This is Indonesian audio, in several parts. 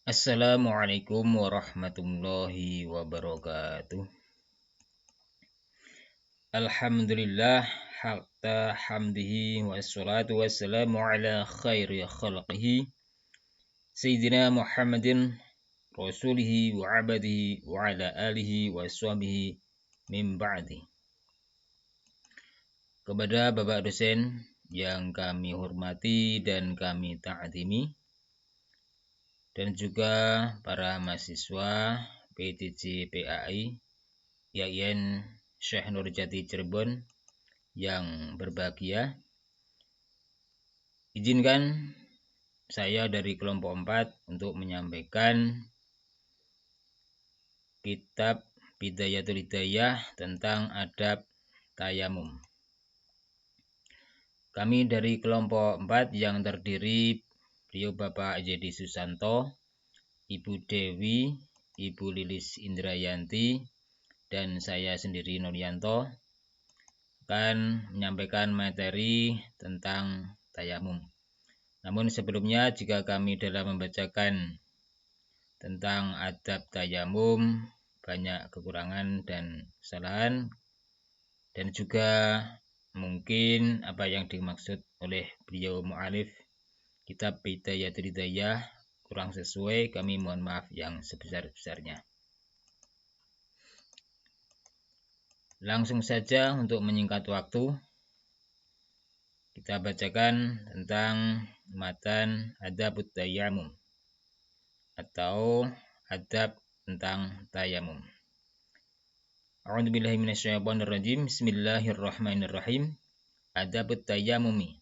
Assalamualaikum warahmatullahi wabarakatuh. Alhamdulillah hatta hamdihi wassalatu wassalamu ala khairi khalqihi Sayyidina Muhammadin rasulihi wa abadihi wa ala alihi wa sahbihi min ba'di. Kepada Bapak dosen yang kami hormati dan kami ta'zimi, dan juga para mahasiswa PTJ PAI YAIN Syekh Nurjati Cirebon yang berbahagia, izinkan saya dari kelompok 4 untuk menyampaikan kitab Bidayatul Hidayah tentang adab tayamum. Kami dari kelompok 4 yang terdiri beliau Bapak Jadi Susanto, Ibu Dewi, Ibu Lilis Indrayanti, dan saya sendiri Nuryanto akan menyampaikan materi tentang tayamum. Namun sebelumnya, jika kami dalam membacakan tentang adab tayamum banyak kekurangan dan kesalahan, dan juga mungkin apa yang dimaksud oleh beliau mu'alif kitab Bidayatul Hidayah kurang sesuai, kami mohon maaf yang sebesar-besarnya. Langsung saja untuk menyingkat waktu, kita bacakan tentang matan adabut tayamum atau adab tentang tayamum. A'udzubillahi minasyaitonirrajim. Bismillahirrahmanirrahim. Adabut tayamumi.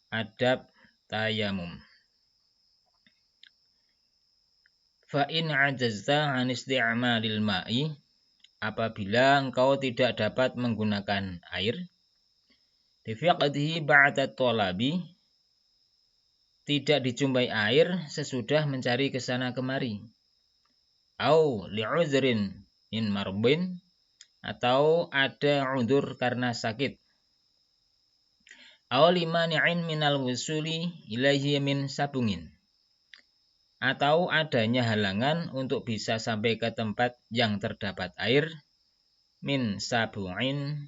Adab tayamum. Fa in ajazta an isti'malil ma'i, apabila engkau tidak dapat menggunakan air, bifiqdihi ba'da thalabi, tidak dijumpai air sesudah mencari kesana kemari, au li'udhrin min marbin, atau ada udzur karena sakit, au limani'in minal wusuli ilaihi min sabungin, atau adanya halangan untuk bisa sampai ke tempat yang terdapat air, min sabungin,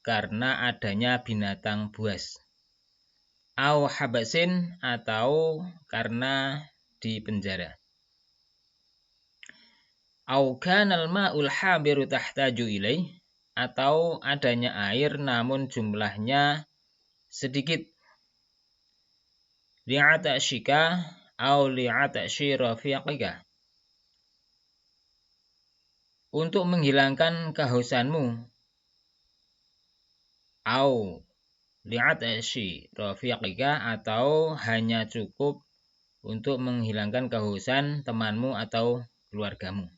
karena adanya binatang buas, au habasin, atau karena di penjara, au kanal ma'ul habiru tahtaju ilaih, atau adanya air namun jumlahnya sedikit, li'atashika au li'atashi rafiqika, untuk menghilangkan kehausanmu, au li'atashi rafiqika, atau hanya cukup untuk menghilangkan kehausan temanmu atau keluargamu,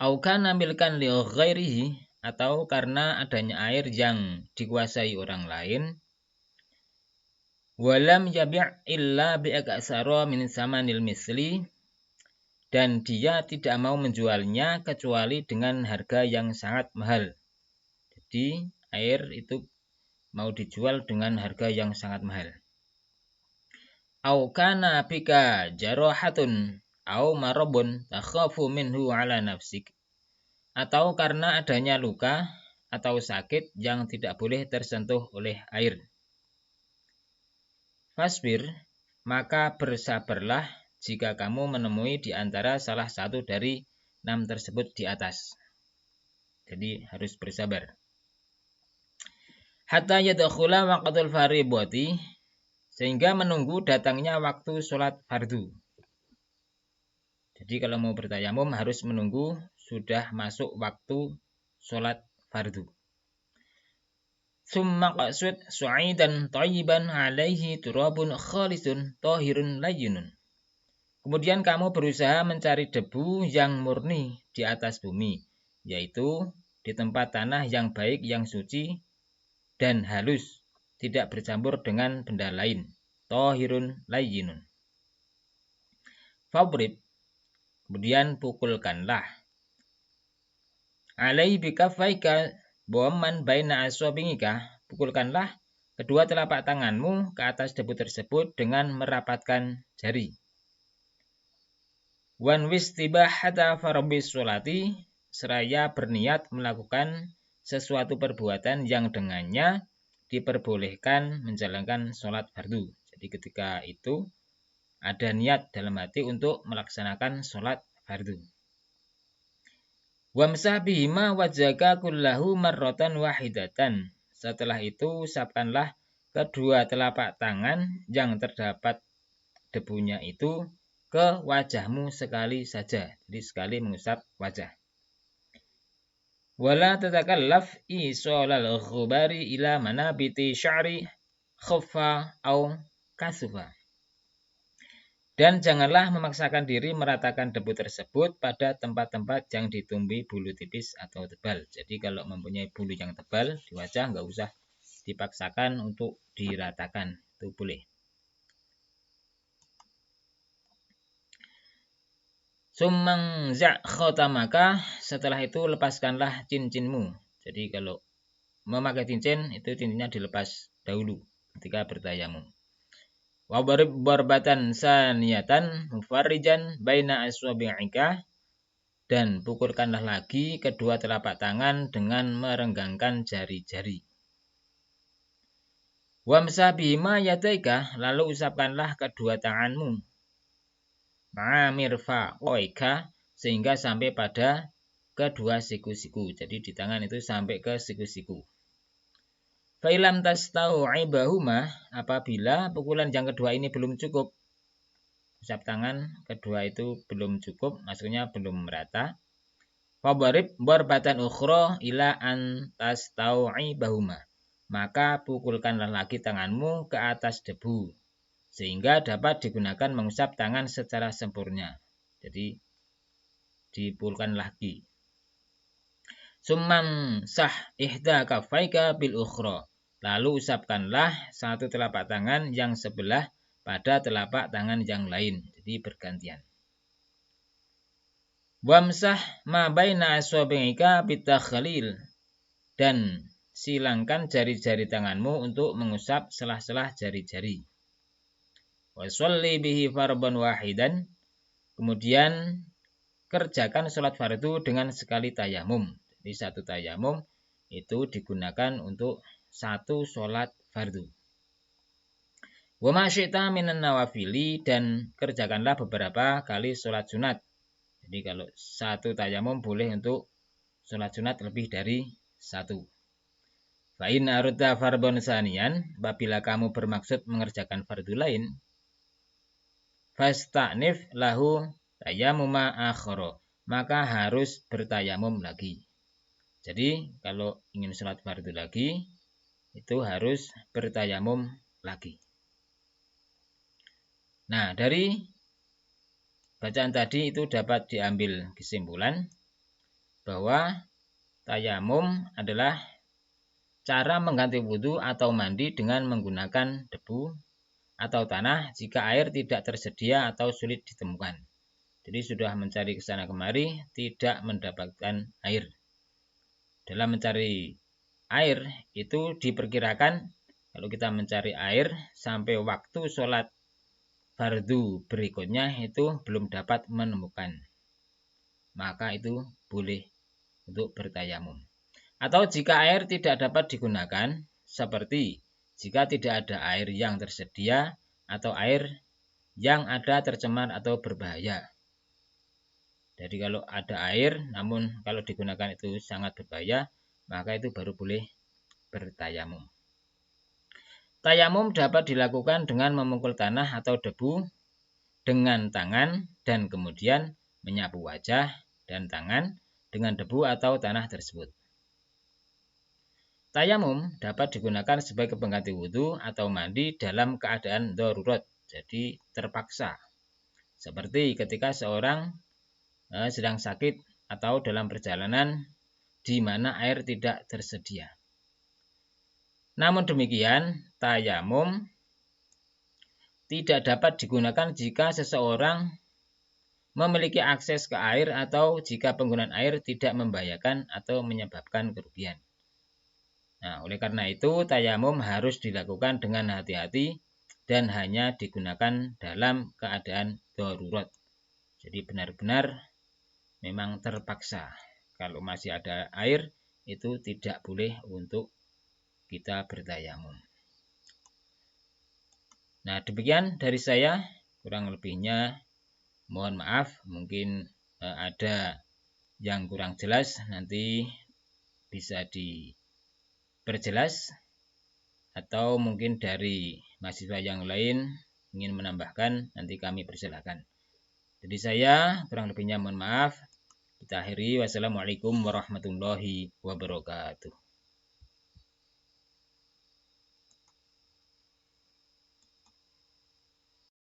au kana milkan li ghairihi, atau karena adanya air yang dikuasai orang lain, walam yabi' illa bi'aksara min samanil misli, dan dia tidak mau menjualnya kecuali dengan harga yang sangat mahal. Jadi air itu mau dijual dengan harga yang sangat mahal. Au kana bika jarahatun au marabun takhafu minhu ala nafsik, atau karena adanya luka atau sakit yang tidak boleh tersentuh oleh air. Fasbir, maka bersabarlah jika kamu menemui di antara salah satu dari 6 tersebut di atas. Jadi harus bersabar. Hatta yadkhula waqtul fardhiyati, sehingga menunggu datangnya waktu sholat fardu. Jadi kalau mau bertayamum harus menunggu sudah masuk waktu sholat fardu. Summa qasud su'idan thayyiban alaihi turabun khalisun tahirun layyinun. Kemudian kamu berusaha mencari debu yang murni di atas bumi, yaitu di tempat tanah yang baik, yang suci dan halus, tidak bercampur dengan benda lain. Tahirun layyinun. Fabrib, kemudian pukulkanlah. Alaihi bikafaika boman baina aswabingika, pukulkanlah kedua telapak tanganmu ke atas debu tersebut dengan merapatkan jari. Wan wistibahata farabis sholati, seraya berniat melakukan sesuatu perbuatan yang dengannya diperbolehkan menjalankan sholat fardu. Jadi ketika itu ada niat dalam hati untuk melaksanakan sholat fardu. Wamsah bihima wajhaka kullahu marratan wahidatan. Setelah itu usapkanlah kedua telapak tangan yang terdapat debunya itu ke wajahmu sekali saja. Jadi sekali mengusap wajah. Wala tatakallaf isolal khubari ila manabiti sya'ri khuffa au kasufa. Dan janganlah memaksakan diri meratakan debu tersebut pada tempat-tempat yang ditumbuhi bulu tipis atau tebal. Jadi kalau mempunyai bulu yang tebal di wajah nggak usah dipaksakan untuk diratakan. Itu boleh. Summang za' khotamaka, setelah itu lepaskanlah cincinmu. Jadi kalau memakai cincin itu cincinnya dilepas dahulu ketika bertayamum. Wa barbatan saniyatan mufarrijan baina aswabi'ika, dan pukulkanlah lagi kedua telapak tangan dengan merenggangkan jari-jari. Wamsah bima yadaika, lalu usapkanlah kedua tanganmu ma'amirfa oika, sehingga sampai pada kedua siku-siku. Jadi di tangan itu sampai ke siku-siku. Fa'ilam tastau'ibahuma, apabila pukulan yang kedua ini belum cukup, usap tangan kedua itu belum cukup, maksudnya belum merata, fabarib barbatan ukhra ila an tastau'ibahuma, maka pukulkanlah lagi tanganmu ke atas debu, sehingga dapat digunakan mengusap tangan secara sempurna. Jadi dipukulkan lagi. Summan sah ihda kafaika bil ukhra, lalu usapkanlah satu telapak tangan yang sebelah pada telapak tangan yang lain. Jadi bergantian. Wamsah ma baina aswabi'ika bitakhlil, dan silangkan jari-jari tanganmu untuk mengusap selah-selah jari-jari. Wa sholli bihi farban wahidan, kemudian kerjakan sholat fardu dengan sekali tayamum. Jadi satu tayamum itu digunakan untuk satu sholat fardu. Wa ma syi'ta minan nawafili, dan kerjakanlah beberapa kali sholat sunat. Jadi kalau satu tayamum boleh untuk sholat sunat lebih dari satu. Fa in arudta fardhon saniyan, apabila kamu bermaksud mengerjakan fardu lain, fasta'nif lahu tayamuma akhara, maka harus bertayamum lagi. Jadi kalau ingin sholat fardu lagi, itu harus bertayamum lagi. Nah, dari bacaan tadi itu dapat diambil kesimpulan bahwa tayamum adalah cara mengganti wudhu atau mandi dengan menggunakan debu atau tanah jika air tidak tersedia atau sulit ditemukan. Jadi sudah mencari ke sana kemari, tidak mendapatkan air. Dalam mencari air itu diperkirakan kalau kita mencari air sampai waktu sholat fardu berikutnya itu belum dapat menemukan, maka itu boleh untuk bertayamum. Atau jika air tidak dapat digunakan, seperti jika tidak ada air yang tersedia atau air yang ada tercemar atau berbahaya. Jadi kalau ada air, namun kalau digunakan itu sangat berbahaya, maka itu baru boleh bertayamum. Tayamum dapat dilakukan dengan memukul tanah atau debu dengan tangan dan kemudian menyapu wajah dan tangan dengan debu atau tanah tersebut. Tayamum dapat digunakan sebagai pengganti wudhu atau mandi dalam keadaan darurat, jadi terpaksa. Seperti ketika seorang sedang sakit atau dalam perjalanan di mana air tidak tersedia. Namun demikian, tayamum tidak dapat digunakan jika seseorang memiliki akses ke air atau jika penggunaan air tidak membahayakan atau menyebabkan kerugian. Nah, oleh karena itu tayamum harus dilakukan dengan hati-hati dan hanya digunakan dalam keadaan darurat. Jadi benar-benar memang terpaksa. Kalau masih ada air itu tidak boleh untuk kita bertayamum. Nah, demikian dari saya, kurang lebihnya mohon maaf, mungkin ada yang kurang jelas, nanti bisa diperjelas, atau mungkin dari mahasiswa yang lain ingin menambahkan, nanti kami persilakan. Jadi saya kurang lebihnya mohon maaf. Kita akhiri. Wassalamualaikum warahmatullahi wabarakatuh.